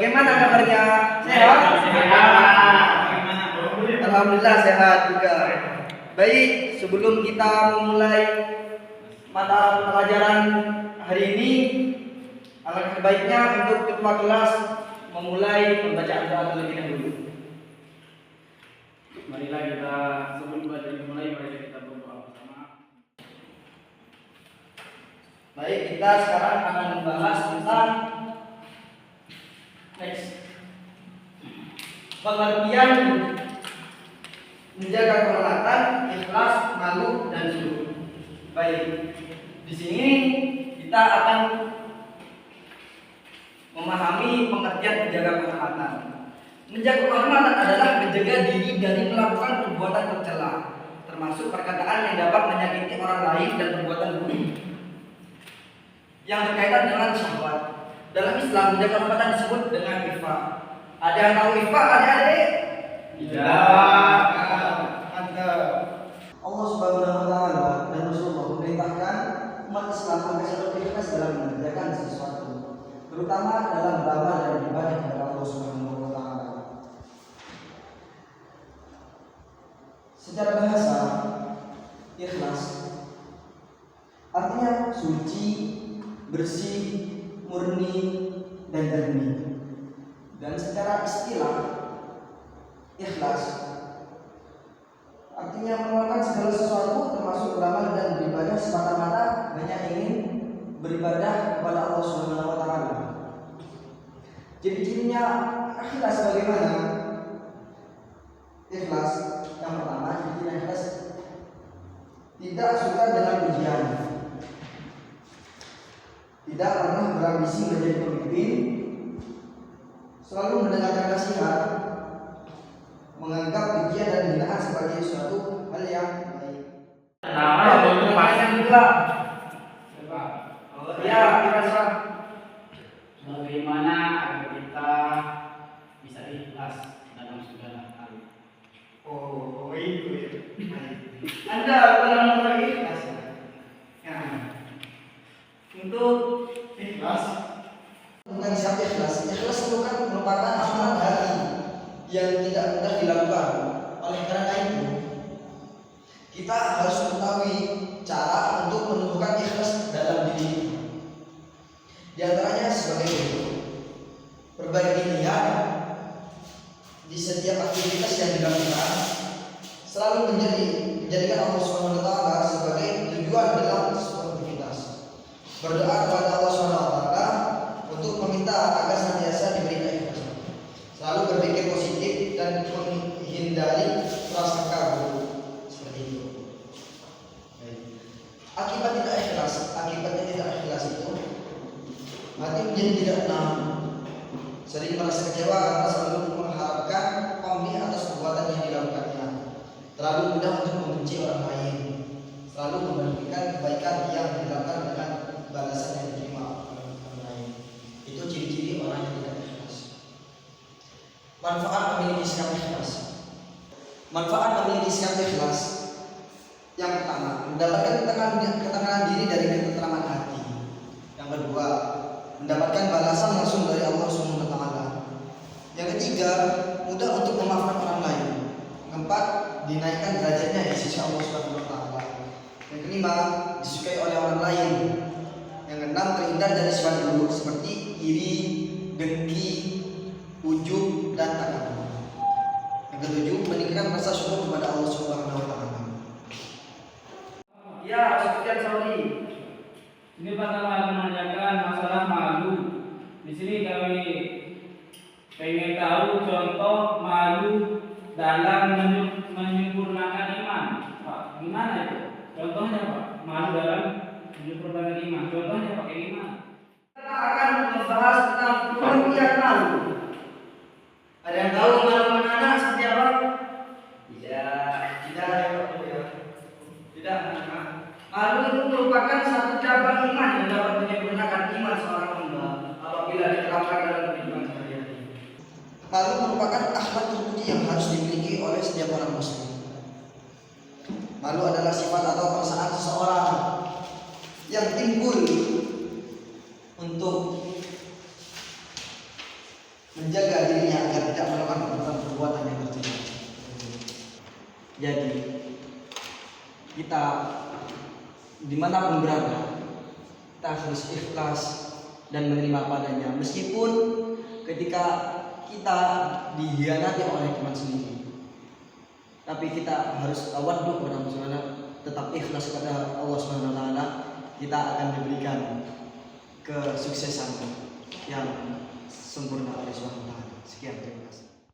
Bagaimana kabarnya? Sehat? Alhamdulillah sehat juga. Baik, sebelum kita memulai mata pelajaran hari ini, alangkah baiknya untuk ketua kelas memulai pembacaan doa terlebih dahulu. Marilah kita sebelum belajar dimulai, mari kita berdoa bersama. Baik, kita sekarang akan membahas tentang pengertian menjaga kehormatan, ikhlas, malu, dan syukur. Baik, di sini kita akan memahami pengertian menjaga kehormatan. Menjaga kehormatan adalah menjaga diri dari melakukan perbuatan tercela, termasuk perkataan yang dapat menyakiti orang lain dan perbuatan buruk yang berkaitan dengan syahwat. Dalam Islam, menjaga kehormatan disebut dengan ifah. Ada yang tahu ifah, adik-adik? Tidak. Allah Subhanahu wa taala dan Rasulullah memerintahkan umat Islam agar selalu ikhlas dalam mengerjakan sesuatu, terutama dalam beramal dan beribadah kepada Allah Subhanahu wa taala. Secara bahasa, ikhlas artinya suci, bersih, murni, dan jernih. Dan secara istilah, ikhlas artinya melakukan segala sesuatu termasuk beramal dan beribadah semata-mata hanya ingin beribadah kepada Allah Subhanahu wa taala. Ciri-cirinya ikhlas bagaimana? Ikhlas yang pertama, ciri ikhlas tidak suka dengan pujian, tidak pernah berambisi menjadi pemimpin, selalu mendengarkan nasihat, menganggap pujian dan hinaan sebagai suatu hal yang baik. Itu yang kedua. Ya, kira-kira bagaimana agar kita bisa ikhlas dalam segala hal? Oh, itu ya. Anda benar-benar ikhlas. Ya. Untuk ikhlas, bukan siapa ikhlas. Ikhlas itu kan merupakan amalan hati yang tidak mudah dilakukan. Oleh karena itu, kita harus mengetahui cara untuk menumbuhkan ikhlas dalam diri kita. Di antaranya sebagai berikut: perbaiki niat di setiap aktivitas yang dilakukan, selalu menjadikan Allah Subhanahu wa taala sebagai tujuan dalam sebuah aktivitas. Berdoa kepada Allah Subhanahu wa taala untuk meminta agar senantiasa diberi keikhlasan. Selalu berpikir positif dan menghindari prasangka buruk. Seperti itu. Akibatnya tidak ikhlas itu hati menjadi tidak tenang, sering merasa kecewa karena selalu mengharapkan pamrih atas perbuatan yang dilakukannya, terlalu mudah untuk membenci orang lain, selalu membandingkan kebaikan yang dilakukan dengan balasan yang diterima orang lain. Itu ciri-ciri orang yang tidak ikhlas. Manfaat memiliki sikap ikhlas. Manfaat memiliki sikap ikhlas. Yang pertama, mendapatkan ketenangan diri dari ketentraman hati. Yang kedua, mendapatkan balasan langsung dari Allah Subhanahu wa taala. Yang ketiga, mudah untuk memaafkan orang lain. Yang keempat, dinaikkan derajatnya di sisi Allah Subhanahu wa taala. Yang kelima, disukai oleh orang lain. Yang keenam, terhindar dari sifat buruk seperti iri, dengki, ujub, dan takabur. Yang ketujuh, meningkatkan rasa syukur kepada Allah Subhanahu wa taala. Ya, sekian sorry. Ini pertama menanyakan masalah malu. Di sini kami pengen tahu contoh malu dalam menyempurnakan iman. Pak, gimana itu? Contohnya Pak, malu dalam menyempurnakan iman. Contohnya pakai iman. Kita akan membahas tentang pengertian malu. Ada yang tahu malu anak seperti apa? Tidak. Malu itu merupakan satu cabang iman yang dapat menyempurnakan iman seorang hamba apabila diterapkan dalam kehidupan sehari-hari. Malu merupakan akhlak terpuji yang harus dimiliki oleh setiap orang muslim. Malu adalah sifat atau perasaan seseorang yang timbul untuk Jadi kita dimanapun berada, kita harus ikhlas dan menerima padanya, meskipun ketika kita dihianati oleh teman sendiri, tapi kita harus tawaduk kepada Allah Subhanahu wa Ta'ala, tetap ikhlas kepada Allah Subhanahu wa Ta'ala. Kita akan diberikan kesuksesan yang sempurna oleh Subhanahu wa Ta'ala. Sekian, terima kasih.